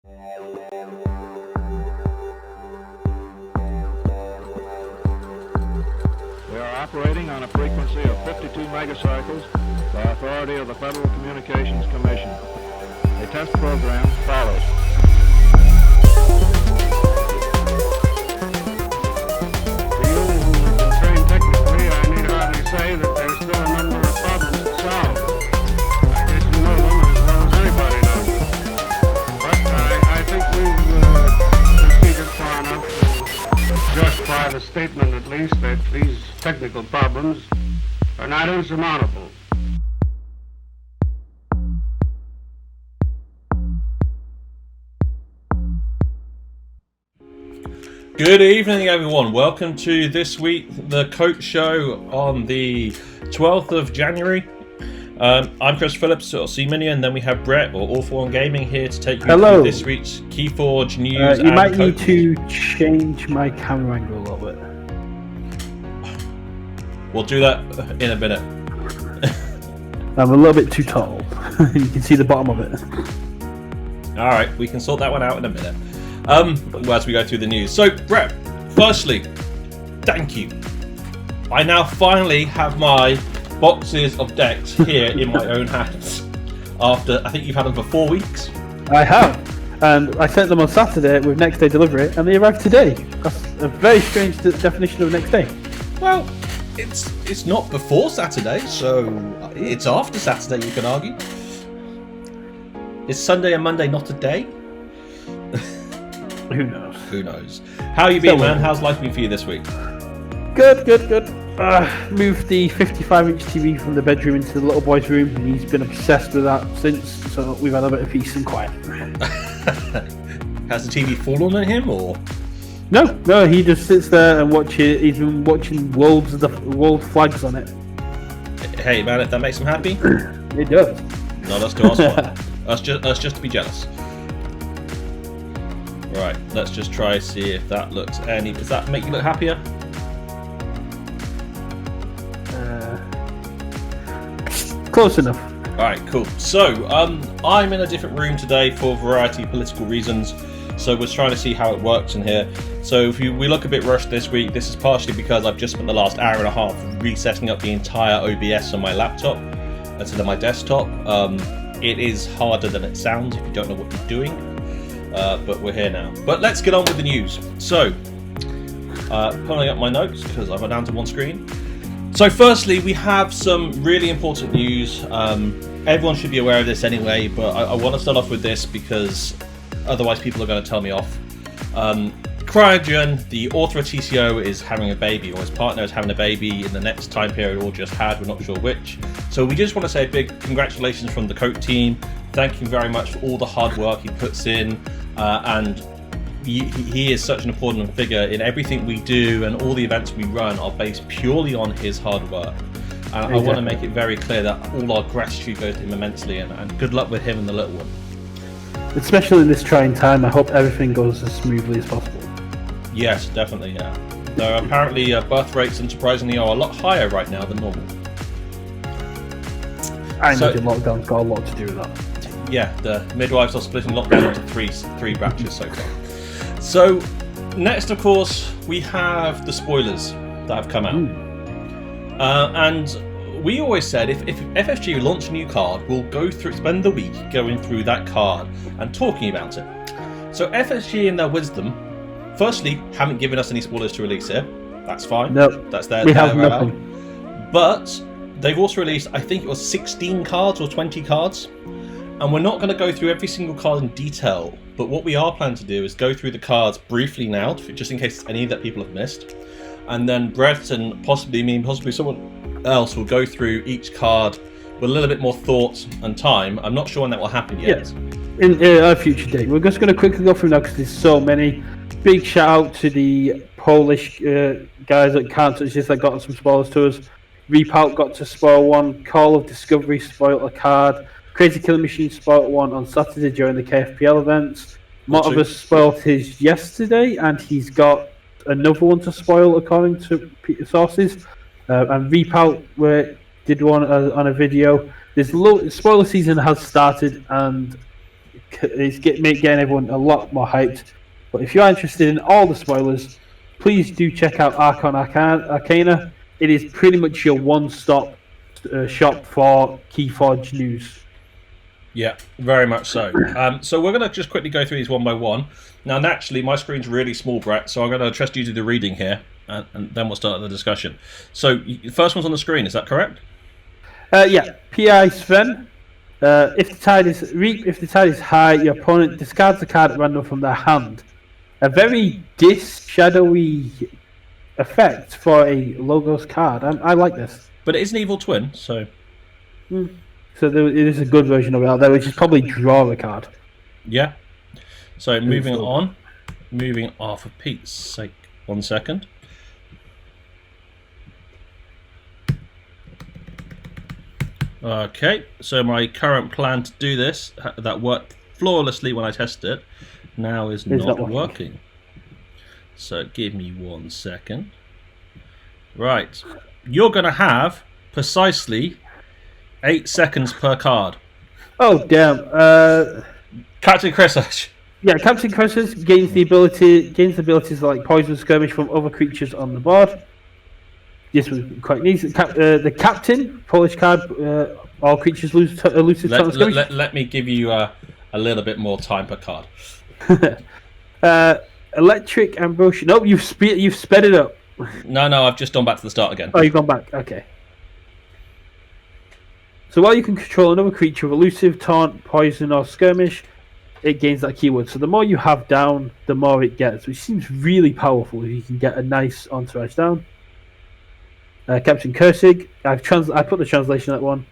We are operating on a frequency of 52 megacycles by authority of the Federal Communications Commission. A test program follows. To you who are trained technically, I need hardly say that there's still a number of problems to solve. I guess you know them as well as anybody knows them. But I think we've proceeded far enough to justify the statement, at least, that these technical problems are not insurmountable. Good evening, everyone. Welcome to this week, the KOTE show on the 12th of January. I'm Chris Phillips, or C-Mini, and then we have Brett, or Awful on Gaming, here to take you through this week's Keyforge news. You might need to change my camera angle a little bit. We'll do that in a minute. I'm a little bit too tall. You can see the bottom of it. Alright, we can sort that one out in a minute. As we go through the news. So, Brett, firstly, thank you. I now finally have my boxes of decks here in my own hands. After, I think you've had them for 4 weeks. I have. And I sent them on Saturday with next day delivery, and they arrived today. That's a very strange definition of next day. Well, it's not before Saturday, so it's after Saturday, you can argue. Is Sunday and Monday not a day? Who knows? Who knows? How you been, man? How's life been for you this week? Good. Moved the 55-inch TV from the bedroom into the little boy's room, and he's been obsessed with that since, so we've had a bit of peace and quiet. Has the TV fallen on him, or...? No, he just sits there and watches. He's been watching world flags on it. Hey, man, if that makes him happy... It does. Not us to ask why. Us just to be jealous. Right, let's just try see if that looks any... Does that make you look happier? Close enough. Alright, cool. So, I'm in a different room today for a variety of political reasons. So we're trying to see how it works in here. So if we look a bit rushed this week, this is partially because I've just spent the last hour and a half resetting up the entire OBS on my laptop instead of my desktop. It is harder than it sounds if you don't know what you're doing. But we're here now. But let's get on with the news. So, pulling up my notes because I went down to one screen. So firstly, we have some really important news. Everyone should be aware of this anyway, but I want to start off with this because otherwise people are going to tell me off. Cryogen, the author of TCO, is having a baby, or his partner is having a baby in the next time period, or just had, we're not sure which. So we just want to say a big congratulations from the KOTE team. Thank you very much for all the hard work he puts in, and he is such an important figure in everything we do, and all the events we run are based purely on his hard work. And exactly. I want to make it very clear that all our gratitude goes to him immensely, and good luck with him and the little one. Especially in this trying time, I hope everything goes as smoothly as possible. Yes, definitely, yeah. Though apparently birth rates, unsurprisingly, are a lot higher right now than normal. I imagine lockdown's got a lot to do with that. Yeah, the midwives are splitting lockdown into three batches so far. So, next, of course, we have the spoilers that have come out. And we always said if FFG launch a new card, we'll spend the week going through that card and talking about it. So FFG, in their wisdom, firstly, haven't given us any spoilers to release here. That's fine. Nope. That's their we have nothing. But they've also released, I think it was 16 cards or 20 cards. And we're not going to go through every single card in detail. But what we are planning to do is go through the cards briefly now, just in case any that people have missed. And then Brett and possibly me and possibly someone else will go through each card with a little bit more thought and time. I'm not sure when that will happen yet. Yes. In a future date. We're just going to quickly go through now because there's so many. Big shout out to the Polish guys at Can't Touch This that got some spoilers to us. Reapout got to spoil one. Call of Discovery spoiled a card. Crazy Killing Machine spoiled one on Saturday during the KFPL events. Motivus spoiled his yesterday, and he's got another one to spoil according to sources. And Reapout did one on a video. Spoiler season has started, and it's getting everyone a lot more hyped. But if you are interested in all the spoilers, please do check out Arcana. It is pretty much your one-stop shop for Keyforge news. Yeah, very much so. So we're going to just quickly go through these one by one. Now, naturally, my screen's really small, Brett, so I'm going to trust you to do the reading here, and then we'll start the discussion. So the first one's on the screen, is that correct? Yeah, PI Sven. If the tide is high, your opponent discards a card at random from their hand. A very shadowy effect for a Logos card. I like this. But it is an evil twin, so... So it is a good version of it out there, which is probably draw a card. Yeah. So moving on. Moving off for Pete's sake. 1 second. Okay, so my current plan to do this, that worked flawlessly when I tested it, now is not working. So give me 1 second. Right. You're going to have precisely 8 seconds per card. Oh, damn. Captain Chris. Yeah, Captain Chris gains the abilities like Poison Skirmish from other creatures on the board. This was quite neat. The Captain, Polish card, all creatures lose elusive Totem Skirmish. Let me give you a little bit more time per card. Electric Ambrosia. Nope, you've sped it up. No, I've just gone back to the start again. Oh, you've gone back. Okay. So while you can control another creature with elusive, taunt, poison, or skirmish, it gains that keyword. So the more you have down, the more it gets, which seems really powerful if you can get a nice entourage down. Captain Kursig. I put the translation on that one.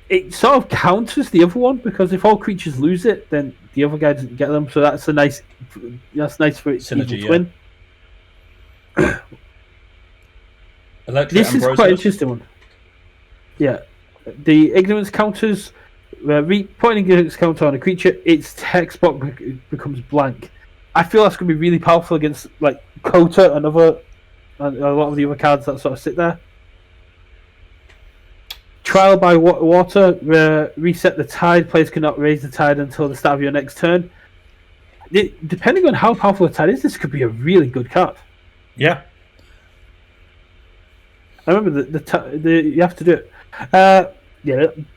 It sort of counters the other one because if all creatures lose it, then the other guy doesn't get them. So that's nice for its synergy, evil twin. This is quite an interesting one. Yeah. The ignorance counters, putting ignorance counter on a creature, its text box becomes blank. I feel that's going to be really powerful against like KOTE and a lot of the other cards that sort of sit there. Trial by water, reset the tide. Players cannot raise the tide until the start of your next turn. Depending on how powerful the tide is, this could be a really good card. Yeah. I remember you have to do it.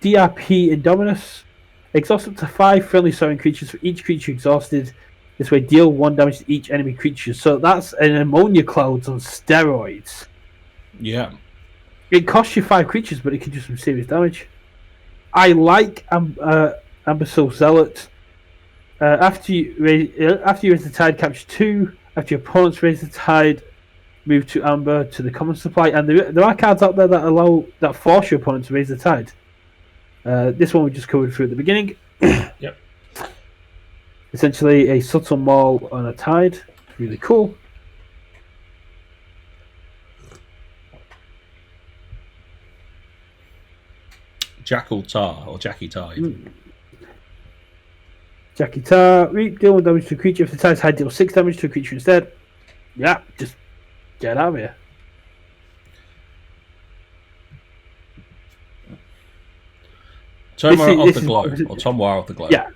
DRP Indominus. Exhaust up to 5 friendly soaring creatures for each creature exhausted. This way, deal 1 damage to each enemy creature. So that's an ammonia clouds on steroids. Yeah. It costs you 5 creatures, but it can do some serious damage. I like Ambassador Zealot. After you raise the tide, capture 2. After your opponents raise the tide, move to Amber to the common supply. And there are cards out there that force your opponent to raise the tide. This one we just covered through at the beginning. Yep. Essentially a subtle maul on a tide. Really cool. Jackal Tar or Jackie Tar. Jackie Tar, deal 1 damage to a creature. If the tide's high, deal 6 damage to a creature instead. Yeah, just get out of here. Tomar of the Globe, or Tomar of the Globe. Yeah.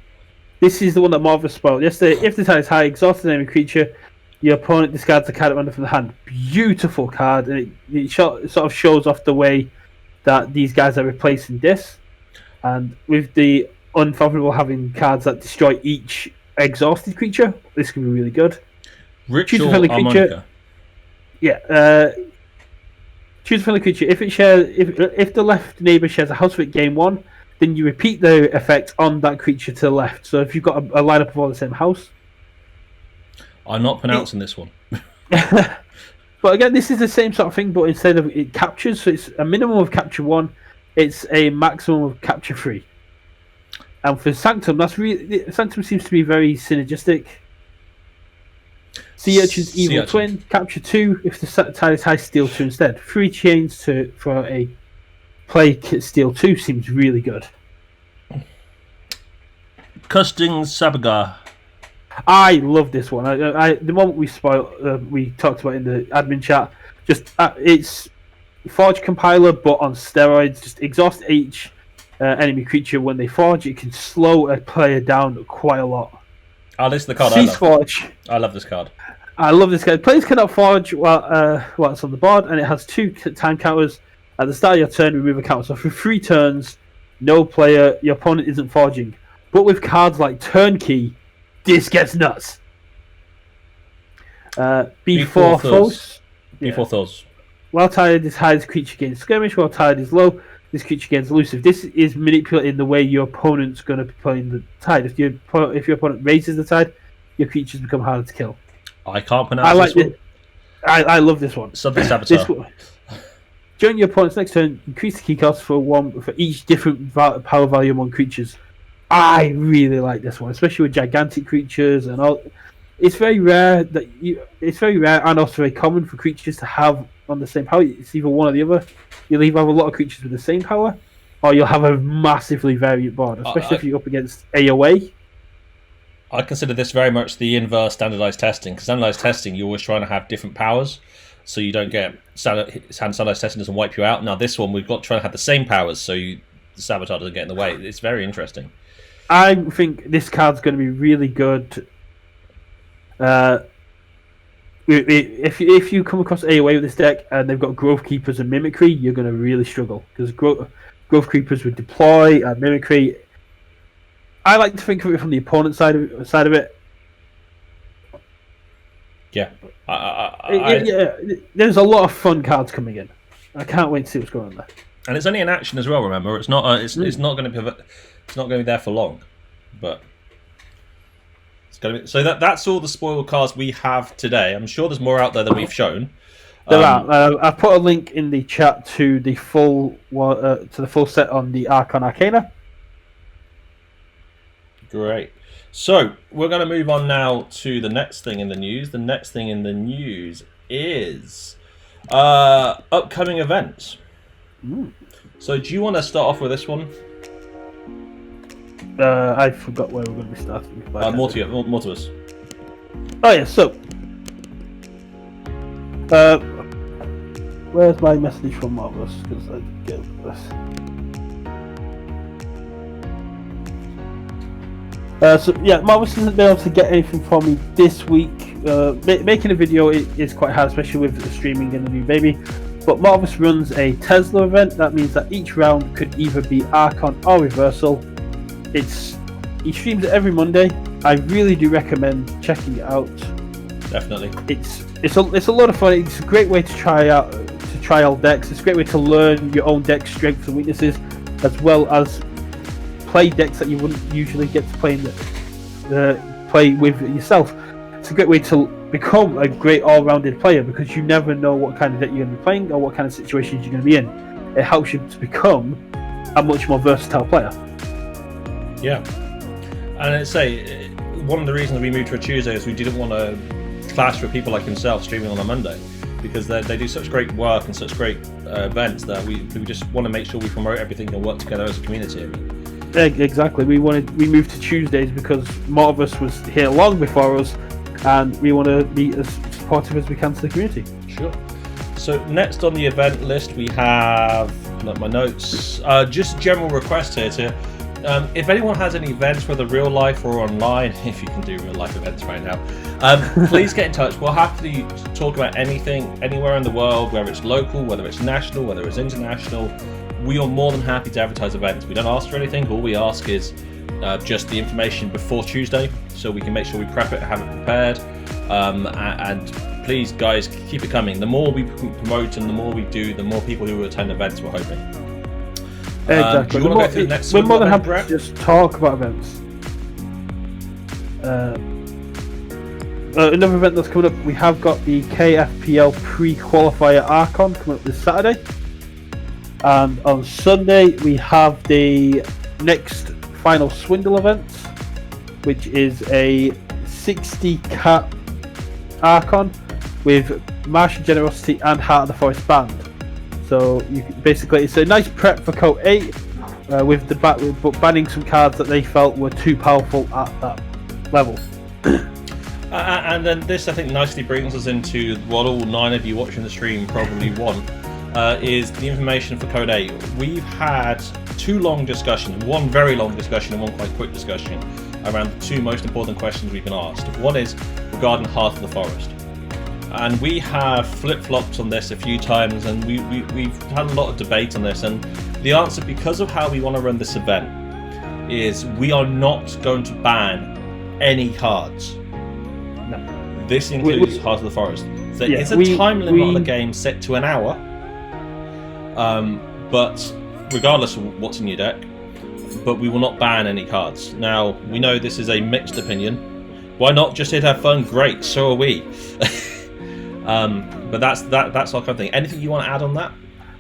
This is the one that Marva spoiled yesterday. If the tide is high, exhaust an enemy creature, your opponent discards a card at random from the hand. Beautiful card, and it sort of shows off the way that these guys are replacing this. And with the Unfathomable having cards that destroy each exhausted creature, this can be really good. Ritual Harmonica. Yeah. Choose a friendly creature. If the left neighbour shares a house with it, game 1, then you repeat the effect on that creature to the left. So if you've got a lineup of all the same house. I'm not pronouncing this one. But again, this is the same sort of thing, but instead of it captures, so it's a minimum of capture 1, it's a maximum of capture 3. And for Sanctum, Sanctum seems to be very synergistic. Sea Urchin's Evil Twin, capture 2. If the tide is high, steal 2 instead. 3 chains for a play steal 2 seems really good. Custing Sabagar. I love this one. The moment we talked about in the admin chat, just it's Forge Compiler but on steroids. Just exhaust each enemy creature when they forge. It can slow a player down quite a lot. Oh, this is the card Cease Forge. I love this card. I love this card. Players cannot forge while it's on the board, and it has 2 time counters. At the start of your turn, remove a counter. So for 3 turns, no player, your opponent isn't forging. But with cards like Turnkey, this gets nuts. Before Thos. Before Thos. While tired, this hides creature gains skirmish. While tired is low, this creature gains elusive. This is manipulating the way your opponent's going to be playing the tide. If your opponent raises the tide, your creatures become harder to kill. I can't pronounce this one. I love this one. Something Saboteur. During your opponent's next turn, increase the key cost for each different power value among creatures. I really like this one, especially with gigantic creatures and all. It's very rare and also very common for creatures to have on the same power. It's either one or the other. You'll either have a lot of creatures with the same power, or you'll have a massively variant board, especially if you're up against AOA. I consider this very much the inverse standardized testing. Because standardized testing, you're always trying to have different powers, so you don't get standardized testing doesn't wipe you out. Now this one, we've got to try to have the same powers, so the Saboteur doesn't get in the way. It's very interesting. I think this card's going to be really good. If you come across AOA with this deck and they've got Growth Keepers and Mimicry, you're going to really struggle because Growth Keepers would deploy and Mimicry. I like to think of it from the opponent side of it. Yeah, there's a lot of fun cards coming in. I can't wait to see what's going on there. And it's only an action as well. Remember, it's not. It's not going to be. It's not going to be there for long, but it's going to be. So that's all the spoiled cards we have today. I'm sure there's more out there than we've shown. There are. I've put a link in the chat to the full set on the Archon Arcana. Great. So we're going to move on now to the next thing in the news. The next thing in the news is upcoming events. So do you want to start off with this one? I forgot where we're going to be starting. Mortimus. Oh yeah, so where's my message from Marvelous? Because I didn't get this. So yeah, Marvelous hasn't been able to get anything from me this week. Making a video is quite hard, especially with the streaming and the new baby. But Marvelous runs a Tesla event. That means that each round could either be Archon or Reversal. He streams it every Monday. I really do recommend checking it out. Definitely. It's a lot of fun. It's a great way to try out decks. It's a great way to learn your own deck strengths and weaknesses, as well as play decks that you wouldn't usually get to play with yourself. It's a great way to become a great all-rounded player because you never know what kind of deck you're going to be playing or what kind of situations you're going to be in. It helps you to become a much more versatile player. Yeah, and I'd say one of the reasons we moved to a Tuesday is we didn't want to clash with people like himself streaming on a Monday, because they do such great work and such great events that we just want to make sure we promote everything and work together as a community. Exactly. We moved to Tuesdays because Mortimus was here long before us, and we want to be as supportive as we can to the community. Sure. So next on the event list we have, my notes, just a general request here to. If anyone has any events, whether real life or online, if you can do real life events right now, please get in touch. We'll happily talk about anything, anywhere in the world, whether it's local, whether it's national, whether it's international. We are more than happy to advertise events. We don't ask for anything. All we ask is just the information before Tuesday, so we can make sure we prep it, have it prepared. And please, guys, keep it coming. The more we promote and the more we do, the more people who attend events, we're hoping. Exactly. We're more than happy to just talk about events. Another event that's coming up, we have got the KFPL pre-qualifier Archon coming up this Saturday. And on Sunday, we have the next final Swindle event, which is a 60 cap Archon with Martial Generosity and Heart of the Forest band. So basically, it's a nice prep for KOTE 8 with banning some cards that they felt were too powerful at that level. And then this, I think, nicely brings us into what all 9 of you watching the stream probably want. is the information for KOTE. We've had two long discussions, one very long discussion and one quite quick discussion around the two most important questions we've been asked. One is regarding Heart of the Forest. And we have flip-flopped on this a few times, and we've had a lot of debate on this, and the answer, because of how we want to run this event, is we are not going to ban any cards. No. This includes Heart of the Forest. There is a time limit on the game set to an hour, but regardless of what's in your deck, but we will not ban any cards. Now, we know this is a mixed opinion. Why not just here to have fun? Great, so are we. But that's our kind of thing. Anything you want to add on that,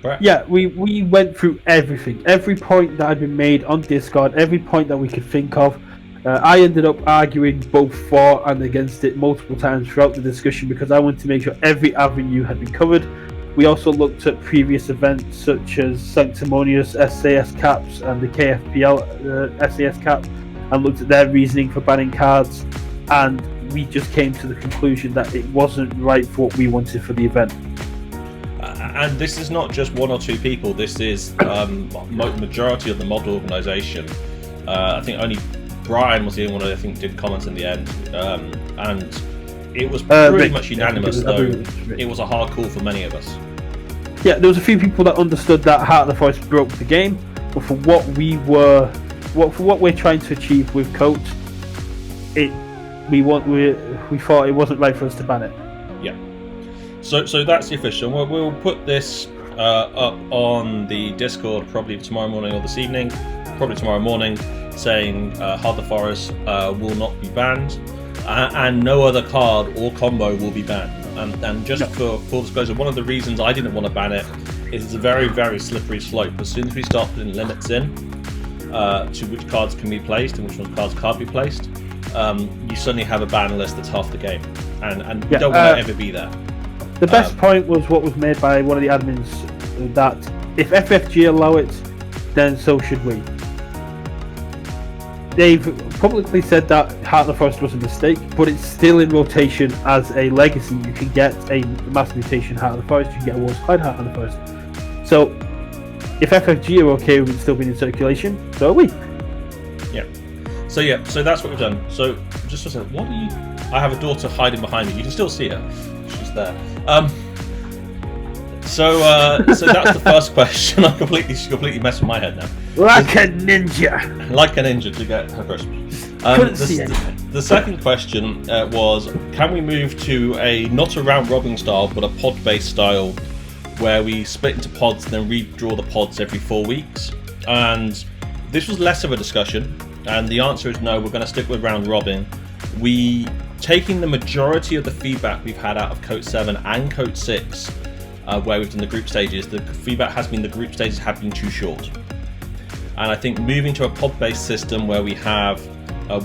Brett? Yeah, we went through everything, every point that had been made on Discord, every point that we could think of. I ended up arguing both for and against it multiple times throughout the discussion because I wanted to make sure every avenue had been covered. We also looked at previous events such as Sanctimonious SAS caps and the KFPL SAS cap, and looked at their reasoning for banning cards, and we just came to the conclusion that it wasn't right for what we wanted for the event. And this is not just one or two people. This is majority of the model organisation. I think only Brian was the only one who I think did comments in the end, and it was pretty much unanimous. Though it was a hard call for many of us. Yeah, there was a few people that understood that Heart of the Forest broke the game, but for what we're trying to achieve with KOTE, we thought it wasn't right for us to ban it. Yeah. So that's the official. We'll put this up on the Discord probably tomorrow morning or this evening, probably tomorrow morning, saying Heart of the Forest will not be banned, and no other card or combo will be banned. And just for full disclosure, one of the reasons I didn't want to ban it is it's a very, very slippery slope. As soon as we start putting limits in to which cards can be placed and which cards can't be placed, you suddenly have a ban list that's half the game, and we don't want to ever be there. The best point was what was made by one of the admins, that if FFG allow it, then so should we. They've publicly said that Heart of the Forest was a mistake, but it's still in rotation as a legacy. You can get a Mass Mutation Heart of the Forest, you can get a War's Clyde Heart of the Forest. So, if FFG are okay with it still being in circulation, so are we. Yeah. So that's what we've done. So, just to say, what are you... I have a daughter hiding behind me. You can still see her. She's there. So that's the first question. She's completely messed with my head now. Like a ninja. Like a ninja to get her Christmas. The second question was, can we move to not a round robin style, but a pod based style, where we split into pods and then redraw the pods every 4 weeks? And this was less of a discussion, and the answer is no. We're going to stick with round robin. Taking the majority of the feedback we've had out of KOTE 7 and KOTE 6, where we've done the group stages, the feedback has been the group stages have been too short. And I think moving to a pod-based system where we have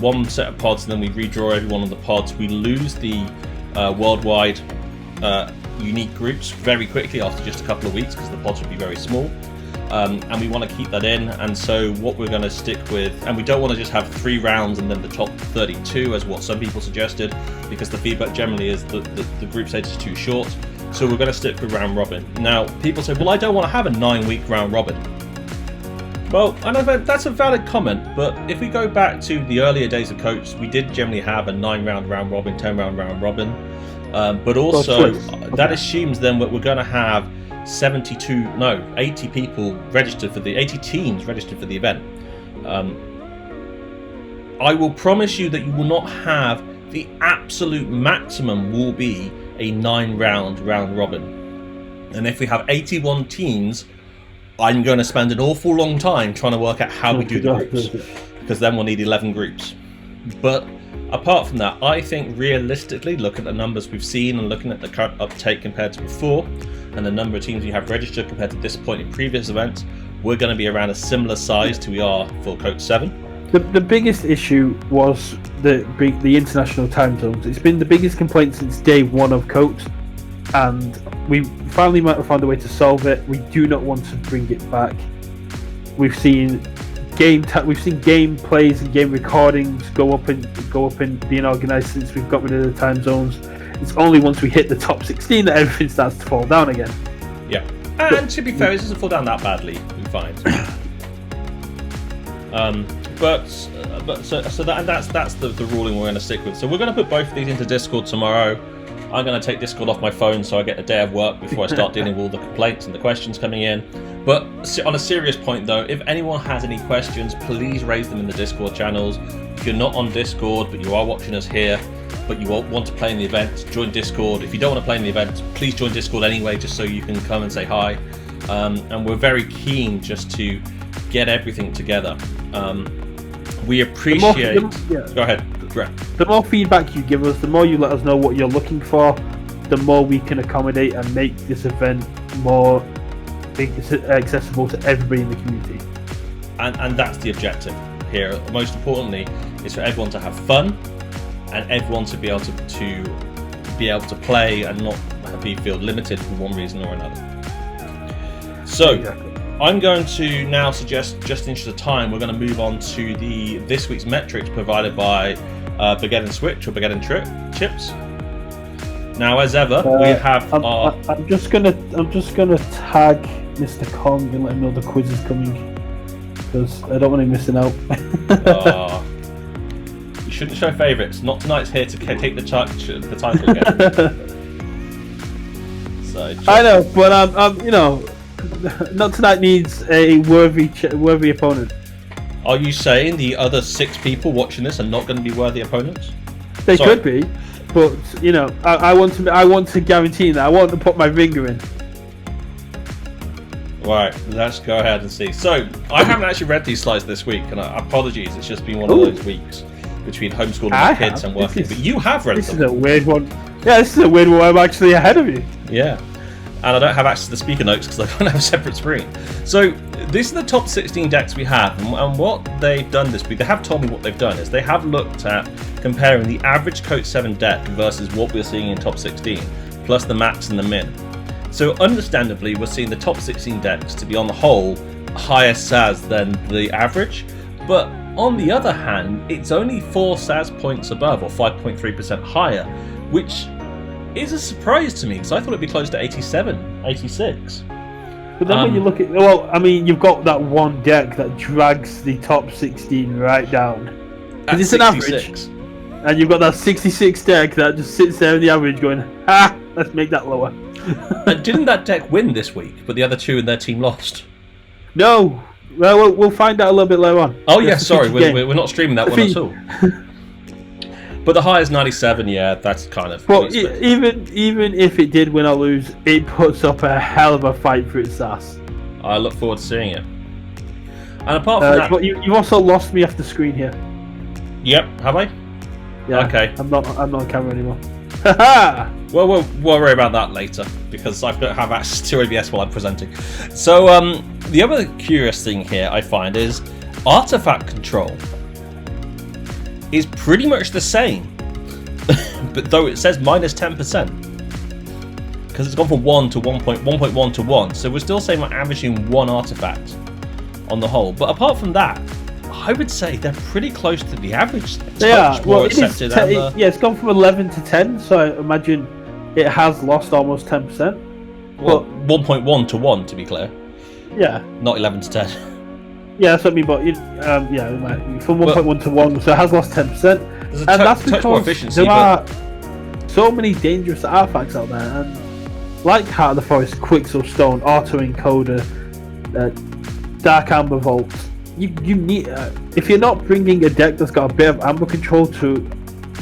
one set of pods and then we redraw every one of the pods, we lose the worldwide unique groups very quickly after just a couple of weeks because the pods would be very small. And we want to keep that in, and so what we're going to stick with, and we don't want to just have 3 rounds and then the top 32 as what some people suggested, because the feedback generally is that the group stage is too short, so we're going to stick with round robin. Now, people say, well, I don't want to have a 9-week round robin. Well, I know that's a valid comment, but if we go back to the earlier days of KOTE, we did generally have a 9-round round robin, 10-round round robin, but also that assumes then that we're going to have 80 people registered for the 80 teams registered for the event. I will promise you that you will not have the absolute maximum will be a 9-round round robin. And if we have 81 teams, I'm going to spend an awful long time trying to work out how we do the groups, because then we'll need 11 groups. But apart from that, I think realistically, looking at the numbers we've seen and looking at the current uptake compared to before, and the number of teams we have registered compared to this point in previous events, we're going to be around a similar size to we are for KOTE 7. The biggest issue was the international time zones. It's been the biggest complaint since day one of KOTE, and we finally might have found a way to solve it. We do not want to bring it back. We've seen game plays and game recordings go up and being organised since we've got rid of the time zones. It's only once we hit the top 16 that everything starts to fall down again. Yeah. And to be fair, it doesn't fall down that badly, we find. That's the ruling we're going to stick with. So we're going to put both of these into Discord tomorrow. I'm going to take Discord off my phone so I get a day of work before I start dealing with all the complaints and the questions coming in. But on a serious point though, if anyone has any questions, please raise them in the Discord channels. If you're not on Discord but you are watching us here, but you want to play in the event, join Discord. If you don't want to play in the event, please join Discord anyway, just so you can come and say hi. And we're very keen just to get everything together. We appreciate... Go ahead, Brett. The more feedback you give us, the more you let us know what you're looking for, the more we can accommodate and make this event more accessible to everybody in the community. And that's the objective here. Most importantly, is for everyone to have fun and everyone to be able to play and not feel limited for one reason or another. So. Exactly. I'm going to now suggest, just in interest of time, we're going to move on to this week's metrics provided by Baguette and Switch, or Baguette and Chips. Now, as ever, we have I'm just gonna tag Mr. Kong and let him know the quiz is coming, because I don't want him missing out. You shouldn't show favourites. Not tonight's here to take the title again. So, I know, but not tonight needs a worthy opponent. Are you saying the other 6 people watching this are not going to be worthy opponents? They could be, but I want to guarantee that. I want to put my finger in. Right, let's go ahead and see. So I haven't actually read these slides this week, and apologies. It's just been one of those weeks between homeschooling my kids and working. But you have read them. This is a weird one. Yeah, this is a weird one. I'm actually ahead of you. Yeah. And I don't have access to the speaker notes because I don't have a separate screen. So these are the top 16 decks we have, and what they've done this week, they have told me what they've done is they have looked at comparing the average KOTE 7 deck versus what we're seeing in top 16, plus the max and the min. So understandably, we're seeing the top 16 decks to be on the whole higher SAS than the average, but on the other hand, it's only 4 SAS points above, or 5.3% higher, which is a surprise to me, because I thought it'd be close to 87, 86. But then when you look at, you've got that one deck that drags the top 16 right down. Because it's 66. An average. And you've got that 66 deck that just sits there in the average going, let's make that lower. And didn't that deck win this week, but the other 2 in their team lost? No. Well, we'll find out a little bit later on. Oh, yeah, sorry, we're not streaming that one at all. But the high is 97, yeah, that's kind of... But even if it did win or lose, it puts up a hell of a fight for its SAS. I look forward to seeing it. And apart from that... But you've also lost me off the screen here. Yep, have I? Yeah, okay. I'm not on camera anymore. Well, we'll worry about that later, because I don't have access to OBS while I'm presenting. So, the other curious thing here I find is artifact control is pretty much the same, but though it says minus 10%, because it's gone from 1 to 1.1 to 1, so we're still saying we're averaging 1 artifact on the whole. But apart from that, I would say they're pretty close to the average. They are. Well, it's gone from 11 to 10, so I imagine it has lost almost 10%. Well, 1.1 to 1 to be clear. Yeah. Not 11 to 10. Yeah, that's what I mean, but from 1.1 to 1, so it has lost 10%. And that's because there are so many dangerous artifacts out there, and like Heart of the Forest, Quicksilver Stone, Auto Encoder, Dark Amber Vault, you need, if you're not bringing a deck that's got a bit of amber control to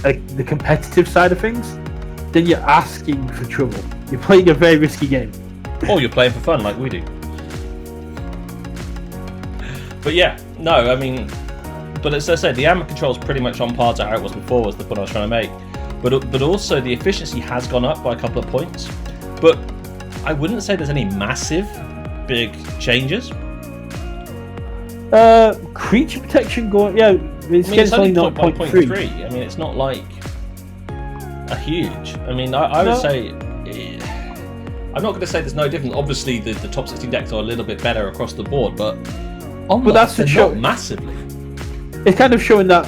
the competitive side of things, then you're asking for trouble. You're playing a very risky game. Or you're playing for fun, like we do. But yeah, no, I mean, but as I said, the amber control is pretty much on par to how it was before, was the point I was trying to make. But also the efficiency has gone up by a couple of points. But I wouldn't say there's any massive, big changes. Creature protection going, it's only 0.3. I mean, it's not like a huge. I mean, I would say, I'm not going to say there's no difference. Obviously, the top 16 decks are a little bit better across the board, but that's the show. Not massively. It's kind of showing that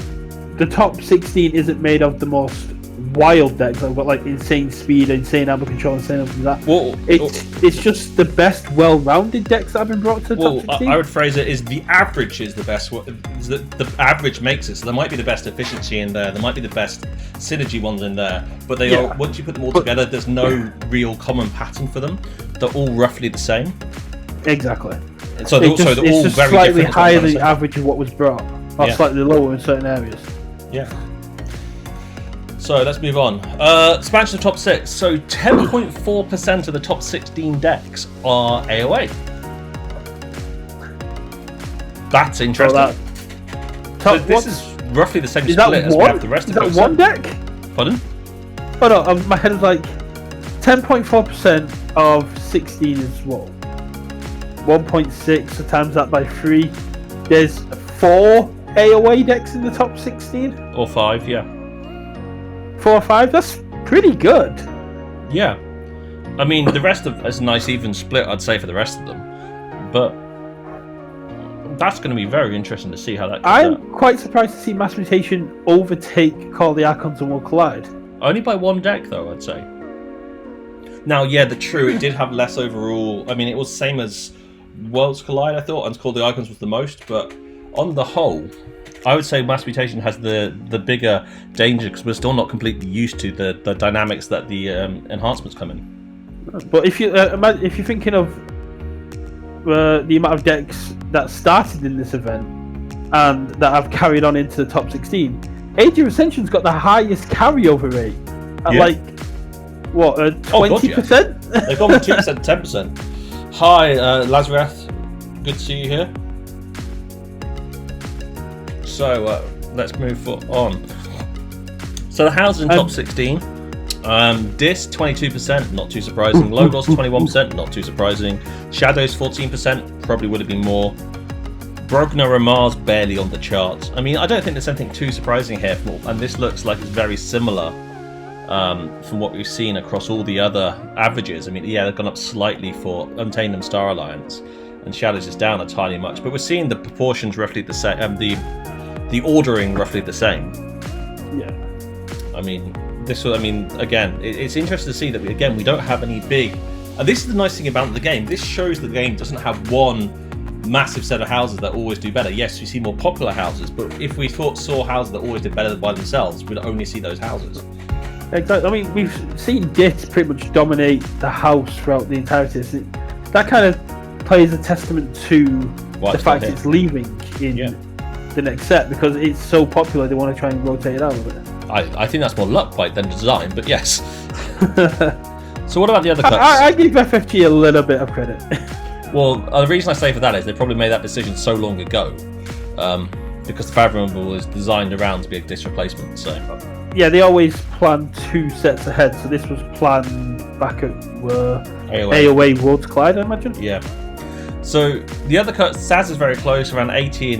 the top 16 isn't made of the most wild decks. I've got like insane speed, insane ammo control, insane everything like that. Well, it's just the best well-rounded decks that have been brought to the top 16. I would phrase it as the average is the best. The average makes it. So there might be the best efficiency in there. There might be the best synergy ones in there. But they are, once you put them all together, there's no real common pattern for them. They're all roughly the same. Exactly. So they're all just very slightly different. higher than the average of what was brought, or slightly lower in certain areas. Yeah. So let's move on. Expansion of top 6. So 10.4% of the top 16 decks are AOA. That's interesting. So this is roughly the same split as we have the rest of the Is that one deck? Pardon? Oh no, my head is like 10.4% of 16 is what? 1.6, so times that by 3. There's 4 AOA decks in the top 16? Or 5, yeah. 4 or 5? That's pretty good. Yeah. I mean, the rest of it's a nice even split, I'd say, for the rest of them. But that's going to be very interesting to see how that goes I'm quite surprised to see Mass Mutation overtake Call of the Archons and World Collide. Only by one deck, though, I'd say. Now, yeah, it did have less overall. I mean, it was the same as Worlds Collide, I thought, and Call of the Icons was the most, but on the whole, I would say Mass Mutation has the bigger danger because we're still not completely used to the dynamics that the enhancements come in. But if you're thinking of the amount of decks that started in this event and that have carried on into the top 16, Age of Ascension's got the highest carryover rate at like what 20%? They've gone from 2% to 10%. Hi, Lazareth. Good to see you here. So let's move on. So the houses in top 16. Dis 22%, not too surprising. Logos 21%, not too surprising. Shadows 14%, probably would have been more. Brogna and Mars barely on the charts. I mean, I don't think there's anything too surprising here, and this looks like it's very similar from what we've seen across all the other averages. I mean, yeah, they've gone up slightly for Untamed and Star Alliance, and Shadows is down a tiny much, but we're seeing the proportions roughly the same, the ordering roughly the same. Yeah. I mean, again, it's interesting to see that we don't have any big. And this is the nice thing about the game. This shows the game doesn't have one massive set of houses that always do better. Yes, we see more popular houses, but if we saw houses that always did better by themselves, we'd only see those houses. Exactly. I mean, we've seen Dis pretty much dominate the house throughout the entirety. That kind of plays a testament to the fact it's leaving in the next set because it's so popular. They want to try and rotate it out of it. I think that's more luck than design, but yes. So what about the other cuts? I give FFG a little bit of credit. Well, the reason I say for that is they probably made that decision so long ago, because the Fathomable is designed around to be a disc replacement. So yeah, they always plan 2 sets ahead. So this was planned back at AOA Worlds Collide, I imagine. Yeah. So the other cuts, Saz is very close, around 80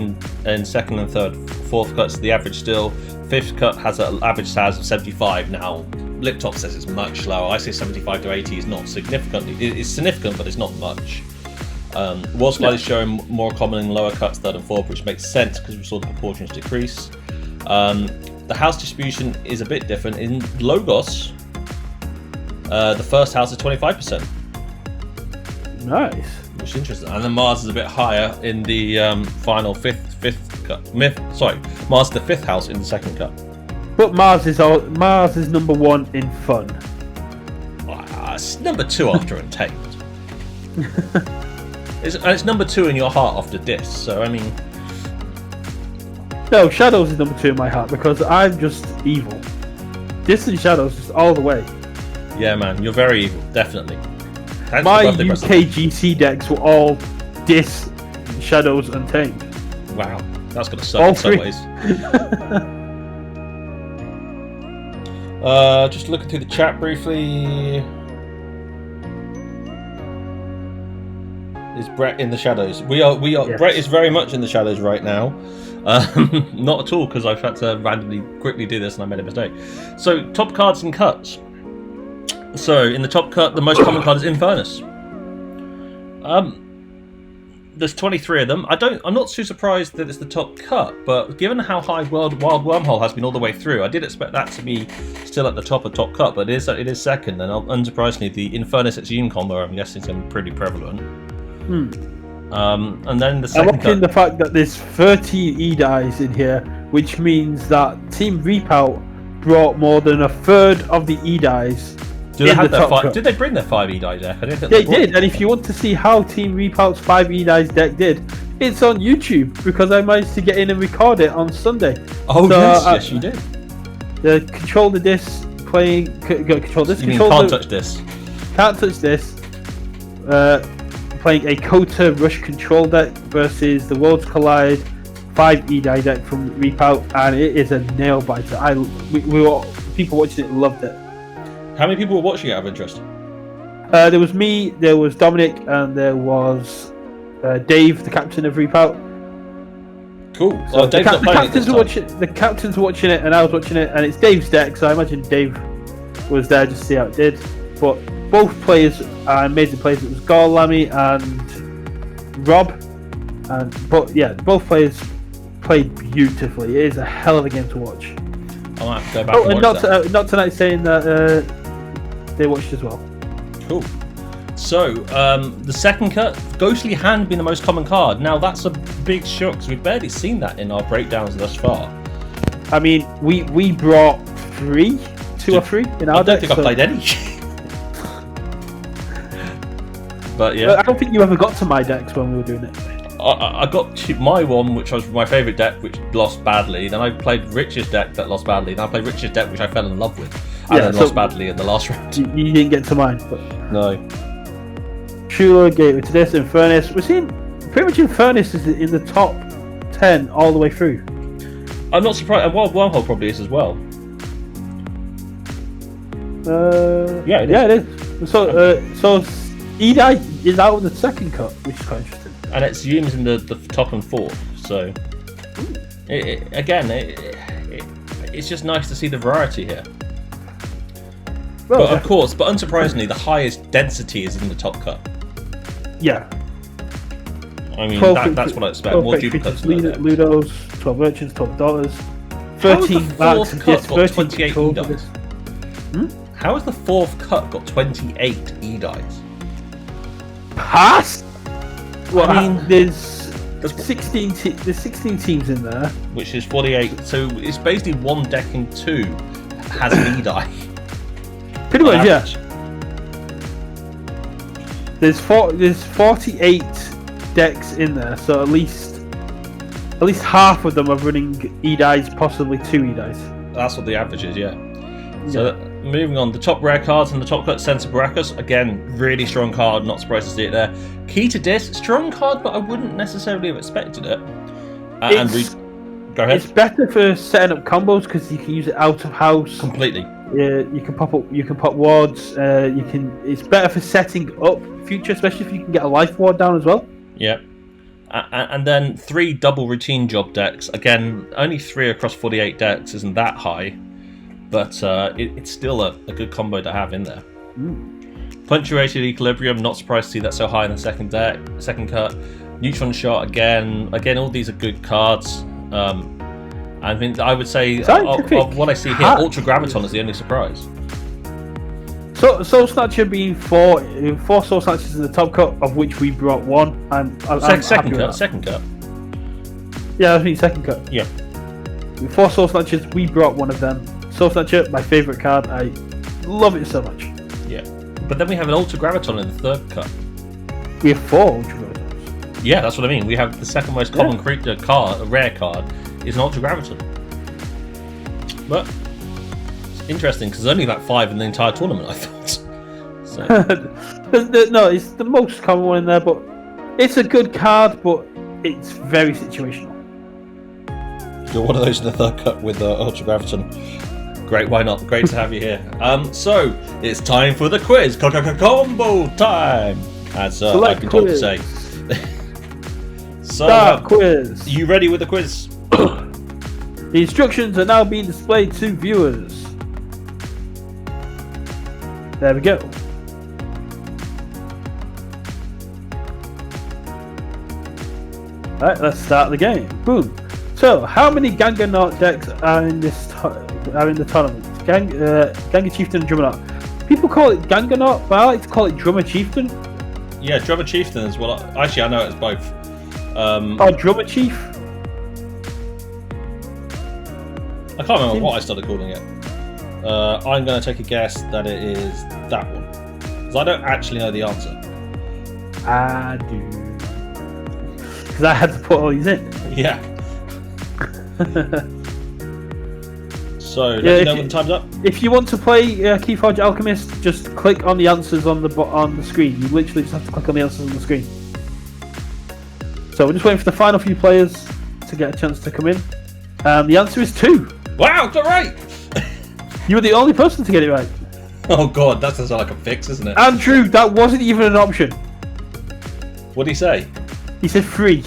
in second and third. Fourth cut's the average still. Fifth cut has an average Saz of 75. Now, Liptop says it's much lower. I say 75 to 80 is not significantly. It's significant, but it's not much. Worlds Collide is showing more common in lower cuts, third and fourth, which makes sense because we saw the proportions decrease. The house distribution is a bit different. In Logos, the first house is 25%. Nice. Which is interesting. And then Mars is a bit higher in the final fifth cut. Mars is the 5th house in the second cut. But Mars is number 1 in fun. It's number 2 after Untamed. It's number 2 in your heart after Dis. So I mean, no, Shadows is number 2 in my heart because I'm just evil. Dis and Shadows just all the way. Yeah, man, you're very evil, definitely. Thanks my UKGC decks were all Dis, Shadows, Untamed. Wow, that's gonna suck in some ways. Just looking through the chat briefly. Is Brett in the shadows? We are. Yes. Brett is very much in the shadows right now. Not at all, because I've had to randomly quickly do this and I made a mistake. So, top cards and cuts. So, in the top cut, the most common card is Infernus. there's 23 of them. I'm not too surprised that it's the top cut, but given how high Wild Wormhole has been all the way through, I did expect that to be still at the top of top cut, but it is second, and unsurprisingly, the Infernus Exhume combo, I'm guessing, is pretty prevalent. And then the second I'm watching the fact that there's 13 E-dies in here, which means that Team Reapout brought more than a third of the E-dies. Did they bring their 5 E-dies there? They did, and if you want to see how Team Repout's 5 E-dies deck did, it's on YouTube, because I managed to get in and record it on Sunday. Oh, so, yes, you did. The control the disc playing... Control this. You mean can't touch this? Can't touch this. Playing a KOTE Rush control deck versus the Worlds Collide 5 E-die deck from Reapout, and it is a nail biter. People watching it loved it. How many people were watching it out of interest? There was me, there was Dominic, and there was Dave, the captain of Reapout. Cool. So Dave's not playing it this time. The captain's watching it, and I was watching it, and it's Dave's deck, so I imagine Dave was there just to see how it did. But both players are amazing players. It was Gorlami and Rob, but yeah, both players played beautifully. It is a hell of a game to watch. I'll have to go back and watch that. Not tonight saying that they watched as well. Cool. So, the second cut, Ghostly Hand being the most common card. Now, that's a big shock, because we've barely seen that in our breakdowns thus far. I mean, we brought two or three in our deck. I don't think I played any. But yeah. I don't think you ever got to my decks when we were doing it. I got to my one, which was my favourite deck, which lost badly. Then I played Rich's deck that lost badly. Then I played Rich's deck, which I fell in love with, and then lost badly in the last round. You didn't get to mine. But... No. Shula, Gateway to this, Infernus. We're seeing pretty much Infernus is in the top 10 all the way through. I'm not surprised, and Wild Wormhole probably is as well. Yeah, it is. So E-die is out of the second cut, which is quite interesting. And it zooms in the top and fourth, so it's just nice to see the variety here. Well, but of course, but unsurprisingly, the highest density is in the top cut. Yeah. I mean, that's what I expect. More duplicates. Ludos, 12 merchants, 12 dollars, 13 bags, and discs, 28 E-dies. How has the fourth cut got 28 E-dies? Pass. Well, I mean, there's 16 teams in there, which is 48. So it's basically one deck in two has an E-die. Pretty much, yeah. There's 48 decks in there, so at least half of them are running E-dies, possibly 2 E-dies. That's what the average is, yeah. So moving on, the top rare cards in the top cut, Sense of Baracus. Again, really strong card, not surprised to see it there. Key to Disc, strong card, but I wouldn't necessarily have expected it. Go ahead. It's better for setting up combos because you can use it out of house. Completely. Yeah, you can pop wards. It's better for setting up future, especially if you can get a life ward down as well. Yeah. And then 3 double routine job decks. Again, only 3 across 48 decks isn't that high, but it's still a good combo to have in there. Punctuated Equilibrium, not surprised to see that so high in the second cut. Neutron Shot again, all these are good cards. I mean, I would say of what I see here, Ultra Graviton is the only surprise. So Soul Snatcher being 4 Soul Snatchers in the top cut, of which we brought 1. I'm second cut. Yeah, I mean second cut. Yeah. 4 Soul Snatchers, we brought 1 of them. Soul Snatcher, my favourite card. I love it so much. Yeah. But then we have an Ultra Graviton in the third cut. We have 4 Ultra Gravitons. Yeah, that's what I mean. We have the second most common creature card, a rare card, is an Ultra Graviton. But it's interesting because there's only about 5 in the entire tournament, I thought. So. No, it's the most common one in there, but it's a good card, but it's very situational. You're one of those in the third cut with Ultra Graviton. Great, why not? Great to have you here. So it's time for the quiz. Combo time, as I've been told to say. So, quiz. Are you ready with the quiz? The instructions are now being displayed to viewers. There we go. Alright, let's start the game. Boom. So, how many Ganganaut decks are in this are in the tournament? Ganga Chieftain and Drummer Naut. People call it Ganganaut, but I like to call it Drummer Chieftain. Yeah, Drummer Chieftain as well. Actually, I know it as both. Drummer Chief? I can't remember what I started calling it. I'm going to take a guess that it is that one. Because I don't actually know the answer. I do. Because I had to put all these in. Yeah. So, let me know when time's up. If you want to play Keyforge Alchemist, just click on the answers on the screen. You literally just have to click on the answers on the screen. So we're just waiting for the final few players to get a chance to come in. The answer is 2. Wow, got right! You were the only person to get it right. Oh god, that sounds like a fix, isn't it? Andrew, that wasn't even an option. What did he say? He said 3.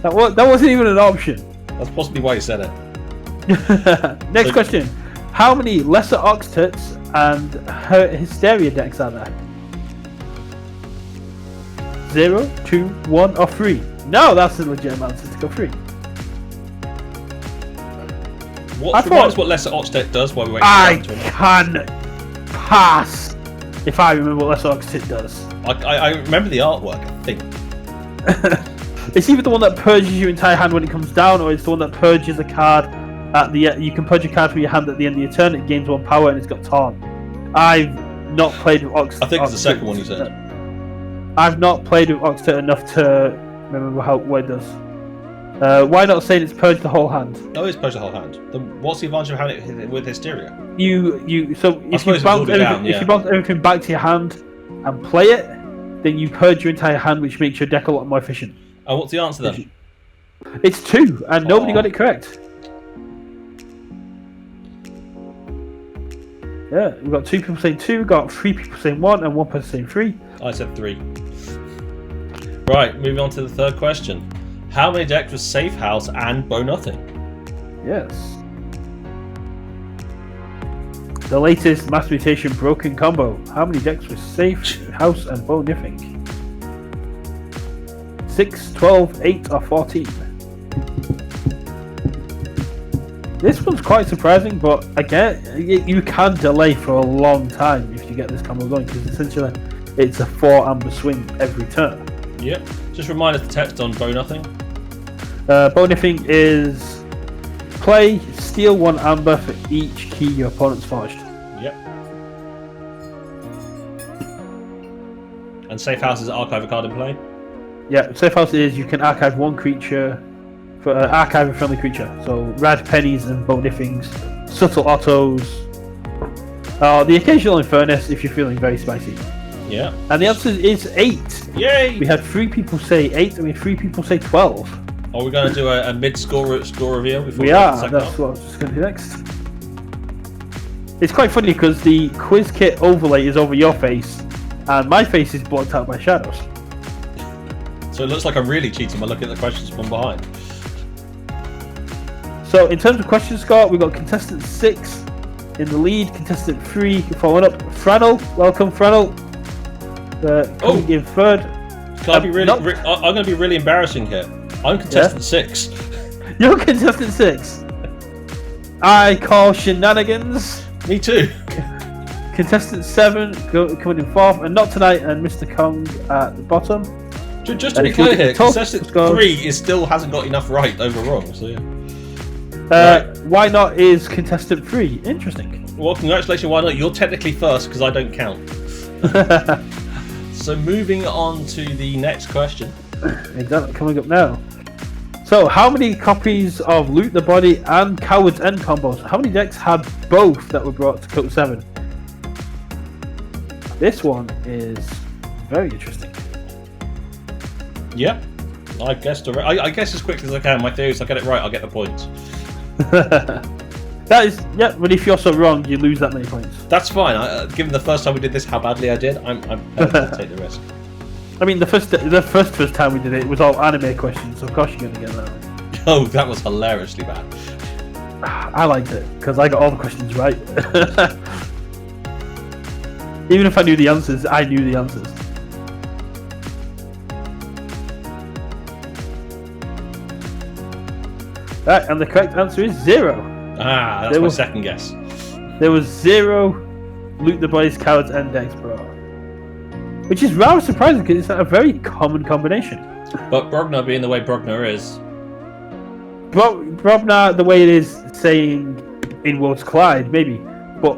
That wasn't even an option. That's possibly why he said it. Next question. How many Lesser Octets and Hysteria decks are there? 0, 2, 1, or 3? No, that's a legitimate answer to go 3. Remind us what Lesser Octet does while we wait for I the can pass if I remember what Lesser Octet does. I remember the artwork, I think. It's either the one that purges your entire hand when it comes down, or it's the one that purges a card at the you can purge a card from your hand at the end of your turn. It gains 1 power and it's got Taunt. I've not played with Octet. I think it's the second one you said. I've not played with Octet enough to remember what it does. Why not saying it's purge the whole hand? Oh, it's purge the whole hand. Then what's the advantage of having it with Hysteria? So if you bounce everything back to your hand and play it, then you purge your entire hand, which makes your deck a lot more efficient. Oh, what's the answer then? It's 2, and nobody got it correct. Yeah, we've got 2 people saying 2, we've got 3 people saying 1, and 1 person saying 3. I said 3. Right, moving on to the third question. How many decks was Safe House and Bow Nothing? Yes. The latest Mass Mutation Broken combo. How many decks was Safe House and Bow Nothing? 6, 12, 8, or 14? This one's quite surprising, but again, you can delay for a long time if you get this combo going, because essentially it's a 4 amber swing every turn. Yep. Just remind us the text on Bow Nothing. Bow Nothing is play, steal 1 amber for each key your opponent's forged. Yep. And Safe House is archive a card in play? Yeah, Safe House is you can archive 1 creature for archive a friendly creature. So Rad Pennies and Bow Nothings, Subtle Autos, the occasional Infernus if you're feeling very spicy. Yeah. And the answer is 8. Yay! We had 3 people say 8 and we had 3 people say 12. Are we going to do a mid-score reveal before we are. That's what I was just going to do next. It's quite funny because the quiz kit overlay is over your face and my face is blocked out by shadows. So it looks like I'm really cheating by looking at the questions from behind. So in terms of question score, we've got contestant 6 in the lead, contestant 3 following up. Frannel, welcome Frannel. Coming in third. Can I be really? I'm going to be really embarrassing here. I'm contestant 6. You're contestant 6. I call shenanigans. Me too. Contestant 7 coming in 4th, and not tonight, and Mr. Kong at the bottom. Just to be clear here, contestant 3 still hasn't got enough right over wrong. So yeah. Why not is contestant 3? Interesting. Well, congratulations. Why not? You're technically first because I don't count. So moving on to the next question. Exactly, coming up now. So, how many copies of Loot the Body and Coward's End combos? How many decks had both that were brought to KOTE 7? This one is very interesting. Yep. I guessed I guess as quickly as I can. My theory is I get it right, I'll get the points. That is, yeah, but if you're so wrong, you lose that many points. That's fine. Given the first time we did this, how badly I did, I'm happy to take the risk. I mean, the first time we did it was all anime questions, so of course you're going to get that right. Oh, that was hilariously bad. I liked it, because I got all the questions right. Even if I knew the answers, I knew the answers. Right, and the correct answer is 0. Ah, that's my second guess. There was 0 Luke the Blaze, Cowards, and Dexbro. Which is rather surprising because it's a very common combination. But Brognar being the way Brognar is. Brognar, the way it is saying in Worlds Collide, maybe. But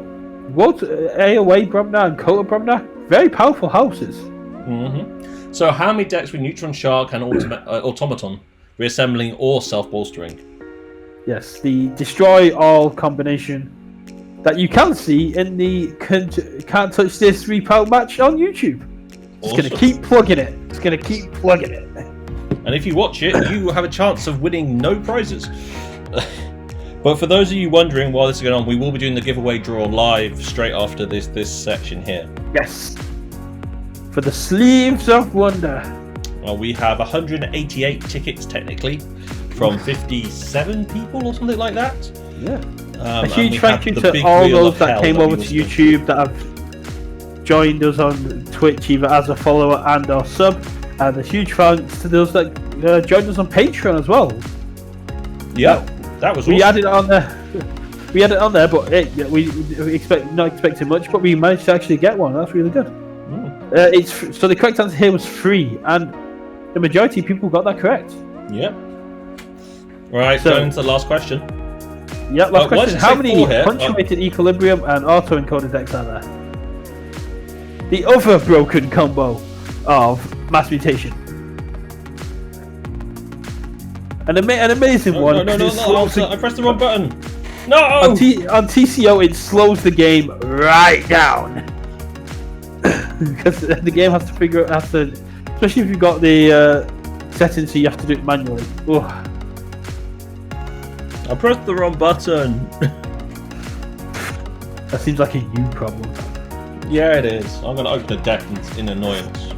AOA Brognar and KOTE Brognar, very powerful houses. Mm-hmm. So how many decks with Neutron Shark and Automaton reassembling or self-bolstering? Yes, the Destroy All combination that you can see in the Can't Touch This repout match on YouTube. It's going to keep plugging it. It's going to keep plugging it. And if you watch it, you have a chance of winning no prizes. But for those of you wondering why this is going on, we will be doing the giveaway draw live straight after this section here. Yes. For the Sleeves of Wonder. Well, we have 188 tickets technically from 57 people or something like that. Yeah. A huge thank you to all those that came over to YouTube that have joined us on Twitch either as a follower and or sub, and a huge thanks to those that joined us on Patreon as well. Yeah, that was awesome. We added it on there. We had it on there, but we not expecting much, but we managed to actually get one. That's really good. So the correct answer here was 3, and the majority of people got that correct. Yep. Right, so, going to the last question. Yeah, last question. How many punctuated equilibrium and auto-encoded decks are there? The other broken combo of Mass Mutation. An amazing one. No, I pressed the wrong button. No! On TCO, it slows the game right down. Because the game has to figure out, especially if you've got the settings, so you have to do it manually. Ugh. I pressed the wrong button. That seems like a you problem. Yeah, it is. I'm going to open the deck in annoyance.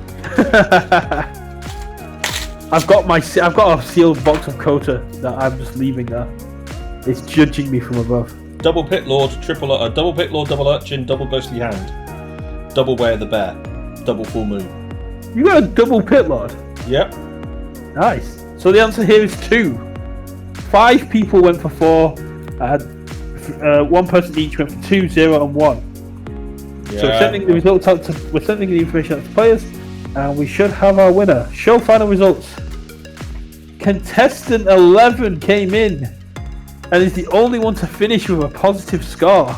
I've got a sealed box of KOTE that I'm just leaving there. It's judging me from above. Double Pit Lord, double Pit Lord, double Urchin, double Ghostly Hand, double Way of the Bear, double Full Moon. You got a double Pit Lord? Yep. Nice. So the answer here is 2. 5 people went for 4. One person each went for 2, 0, and 1. Yeah. So we're sending the results out we're sending the information out to players, and we should have our winner. Show final results. Contestant 11 came in and is the only one to finish with a positive score.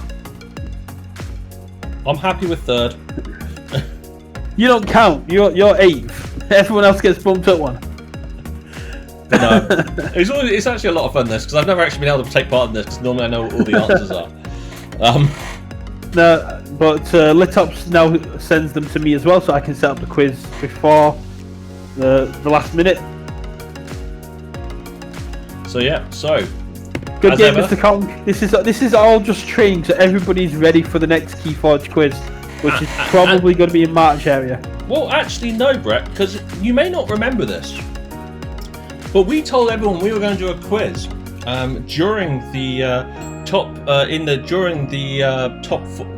I'm happy with 3rd. You don't count. You're 8th. Everyone else gets bumped up 1. No, it's actually a lot of fun this, because I've never actually been able to take part in this, because normally I know what all the answers are. No, but Litops now sends them to me as well, so I can set up the quiz before the last minute. So yeah, good game, Mr. Kong. This is all just training, so everybody's ready for the next Keyforge quiz, which is probably going to be in March area. Well, actually, no, Brett, because you may not remember this, but we told everyone we were going to do a quiz during the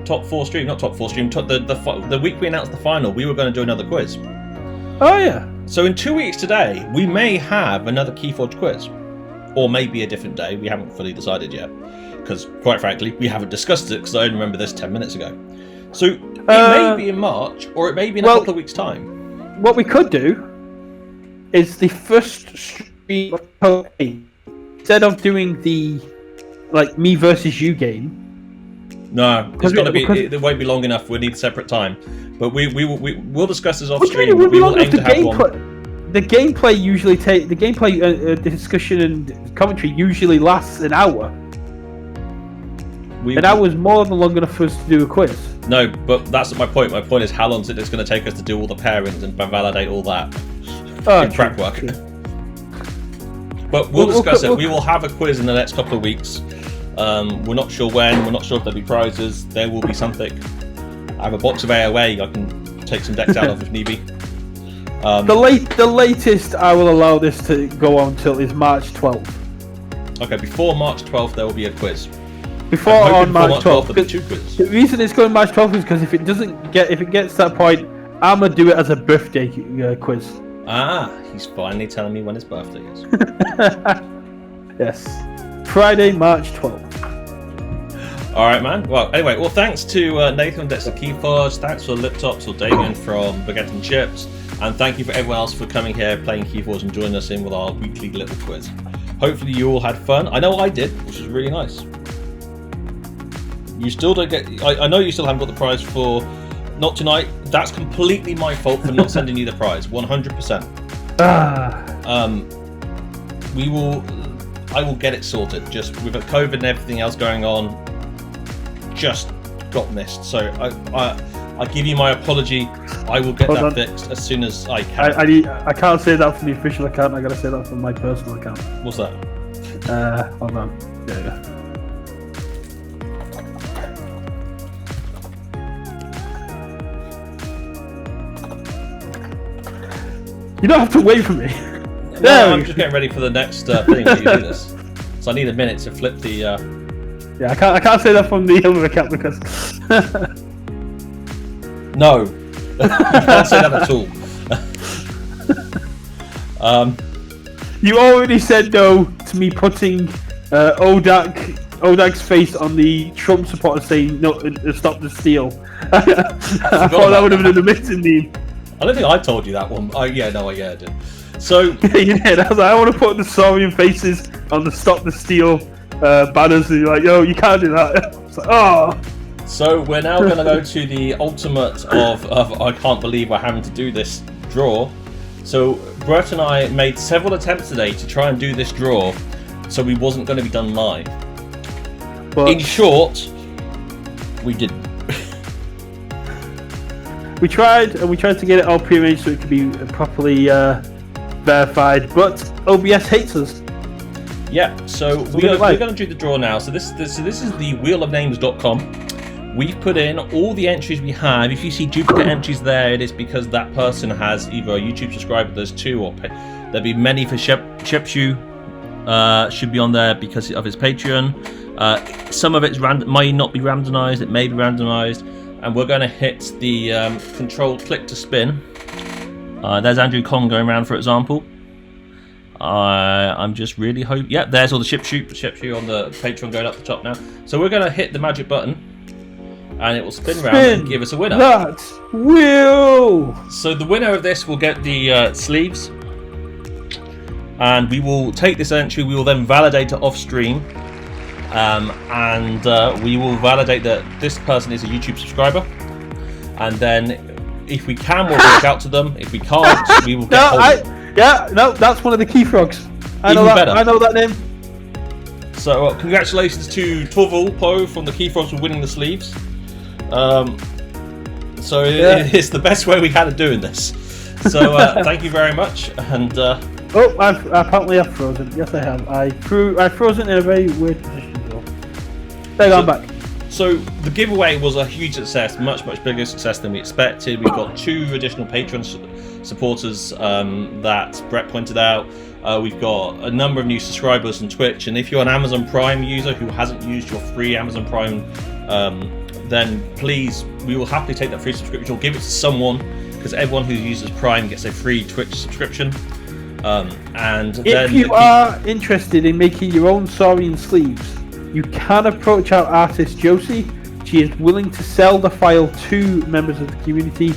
top 4 stream, not top 4 stream, the week we announced the final. We were going to do another quiz. Oh yeah. So in 2 weeks today, we may have another Keyforge quiz, or maybe a different day. We haven't fully decided yet, because quite frankly, we haven't discussed it, because I only remember this 10 minutes ago. So it may be in March, or it may be in a couple of weeks' time. What we could do is the first stream of KOTE, instead of doing the me versus you game. No, it's going to be. It won't be long enough. We need separate time. But we'll discuss this off stream. We will aim to have one. The gameplay usually the discussion and commentary usually lasts an hour. An hour is more than long enough for us to do a quiz. No, but that's not my point. My point is how long is it going to take us to do all the pairings and validate all that in prep work. But we'll discuss it. We will have a quiz in the next couple of weeks. We're not sure when. We're not sure if there'll be prizes. There will be something. I have a box of AOA I can take some decks out of if need be. The latest I will allow this to go on till is March 12th. Okay, before March 12th there will be a quiz. Before March 12th. There'll be 2 quizzes. The reason it's going March 12th is because if it gets to that point, I'm gonna do it as a birthday quiz. Ah, he's finally telling me when his birthday is. Yes. Friday, March 12th. All right, man. Well, anyway, thanks to Nathan and Dexter Keyforge. Thanks for Liptops or Damien from Baguette and Chips. And thank you for everyone else for coming here, playing Keyforge and joining us in with our weekly little quiz. Hopefully you all had fun. I know I did, which was really nice. You still don't get... I know you still haven't got the prize for... Not tonight. That's completely my fault for not sending you the prize. 100%. I will get it sorted. Just with COVID and everything else going on, just got missed. So I give you my apology. I will get that fixed as soon as I can. I can't say that from the official account. I gotta say that from my personal account. What's that? Hold on. There you go. You don't have to wait for me. No, I'm just getting ready for the next thing that you do this. So I need a minute to flip the... Yeah, I can't say that from the other account because... No. You can't say that at all. You already said no to me putting Odak's face on the Trump supporter saying no, stop the steal. I thought that would have been an amazing meme. I don't think I told you that one. I did. So you did. I was like, I want to put the Saurian faces on the stop the steal banners, and you're like, yo, you can't do that. I was like, oh. So we're now going to go to the ultimate of I can't believe we're having to do this draw. So Brett and I made several attempts today to try and do this draw, so we wasn't going to be done live. But in short, we didn't. We tried to get it all prearranged so it could be properly verified, but OBS hates us. Yeah, so we're going to do the draw now. So this is the wheelofnames.com. We've put in all the entries we have. If you see duplicate entries there, it is because that person has either a YouTube subscriber, there's two, or there'll be many for Shepshu. Should be on there because of his Patreon. Some of it's might not be randomized, it may be randomized. And we're going to hit the control click to spin. There's Andrew Kong going around, for example. I'm just really hoping... Yeah, there's all the Shipshoe on the Patreon going up the top now. So we're going to hit the magic button, and it will spin around and give us a winner. That will! So the winner of this will get the sleeves. And we will take this entry, we will then validate it off stream. And we will validate that this person is a YouTube subscriber, and then if we can, we'll reach out to them. If we can't, we will get hold of them. That's one of the key frogs. I know that name. So congratulations to Torval Poe from the Key Frogs for winning the sleeves. It's the best way we had of doing this. So thank you very much. And apparently I've frozen. Yes, I have. I frozen in a very weird position. I'm back. So the giveaway was a huge success, much bigger success than we expected. We've got 2 additional Patreon supporters that Brett pointed out. We've got a number of new subscribers on Twitch, and if you're an Amazon Prime user who hasn't used your free Amazon Prime, then please, we will happily take that free subscription or give it to someone, because everyone who uses Prime gets a free Twitch subscription. And if you are interested in making your own Saurian sleeves, you can approach our artist Josie. She is willing to sell the file to members of the community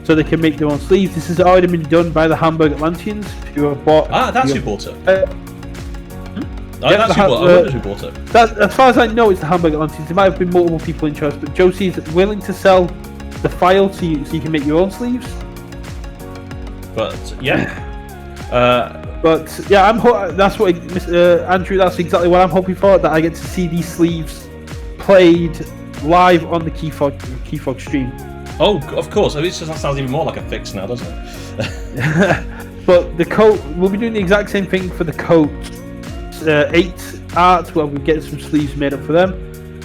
so they can make their own sleeves. This has already been done by the Hamburg Atlanteans who have bought... that's who bought it. That's who bought it. As far as I know, it's the Hamburg Atlanteans. There might have been multiple people interested, but Josie is willing to sell the file so you can make your own sleeves. But, yeah. That's what Andrew. That's exactly what I'm hoping for. That I get to see these sleeves played live on the Keyfrog stream. Oh, of course. I mean, that sounds even more like a fix now, doesn't it? But the KOTE, we'll be doing the exact same thing for the KOTE 8 art, where we get some sleeves made up for them,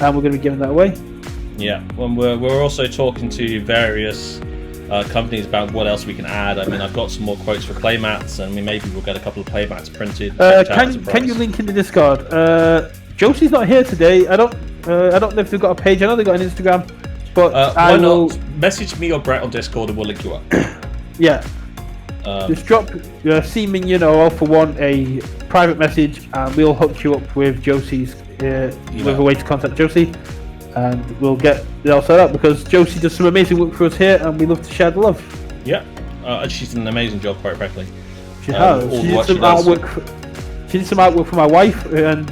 and we're going to be giving that away. Yeah. Well, we're also talking to various companies about what else we can add. I mean, I've got some more quotes for playmats, and maybe we'll get a couple of playmats printed. Can you link in the Discord? Josie's not here today. I don't know if they've got a page. I know they've got an Instagram, but why not message me or Brett on Discord, and we'll link you up. Yeah. Just drop C Minion or Alpha One a private message, and we'll hook you up with Josie's with a way to contact Josie, and we'll get it all set up because Josie does some amazing work for us here, and we love to share the love. Yeah, she's done an amazing job, quite frankly. She has. She did some artwork. She did some artwork for my wife, and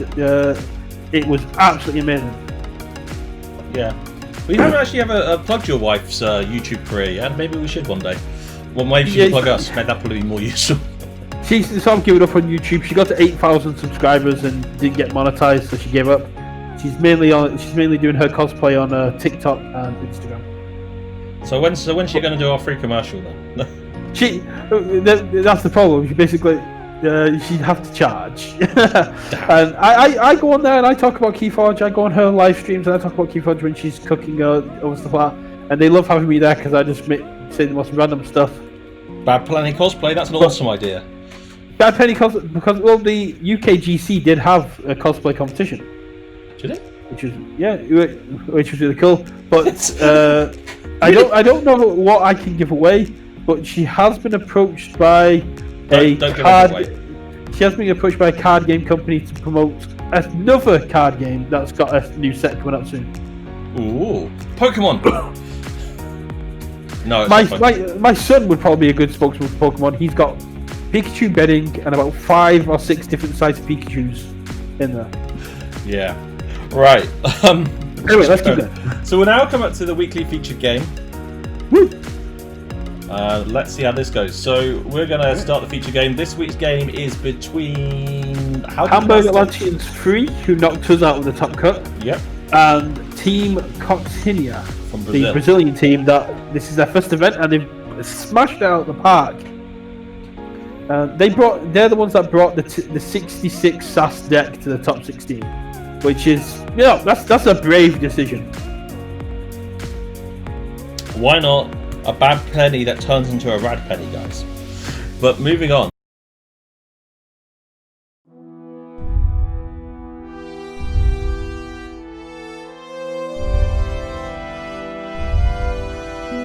it was absolutely amazing. Yeah. We haven't actually ever plugged your wife's YouTube career yet. Maybe we should one day. Well, maybe she can plug us. Maybe that'd probably be more useful. She's sort of given up on YouTube. She got to 8,000 subscribers and didn't get monetized, so she gave up. She's mainly doing her cosplay on TikTok and Instagram. So when's she going to do our free commercial then? That's the problem. She basically she'd have to charge. And I go on there and I talk about Keyforge. I go on her live streams and I talk about Keyforge when she's cooking or stuff like that. And they love having me there because I just say the most random stuff. Bad Penny cosplay. That's an awesome idea. Bad Penny cosplay because the UKGC did have a cosplay competition. Did it? Which was really cool. But I don't know what I can give away. But she has been approached by a card game company to promote another card game that's got a new set coming up soon. Ooh, Pokemon. No, my son would probably be a good spokesman for Pokemon. He's got Pikachu bedding and about 5 or 6 different sized Pikachus in there. Yeah. Right. Anyway, let's keep going. So we'll now come up to the weekly featured game. Woo! Let's see how this goes. So we're going to start the feature game. This week's game is between Hamburger Latins 3, who knocked us out of the top cut. Yep. And Team Cotinha, from Brazil. The Brazilian team. That this is their first event, and they've smashed it out of the park. They're the ones that brought the 66 SAS deck to the top 16, which is that's a brave decision. Why not? A bad penny that turns into a rad penny, guys. But moving on.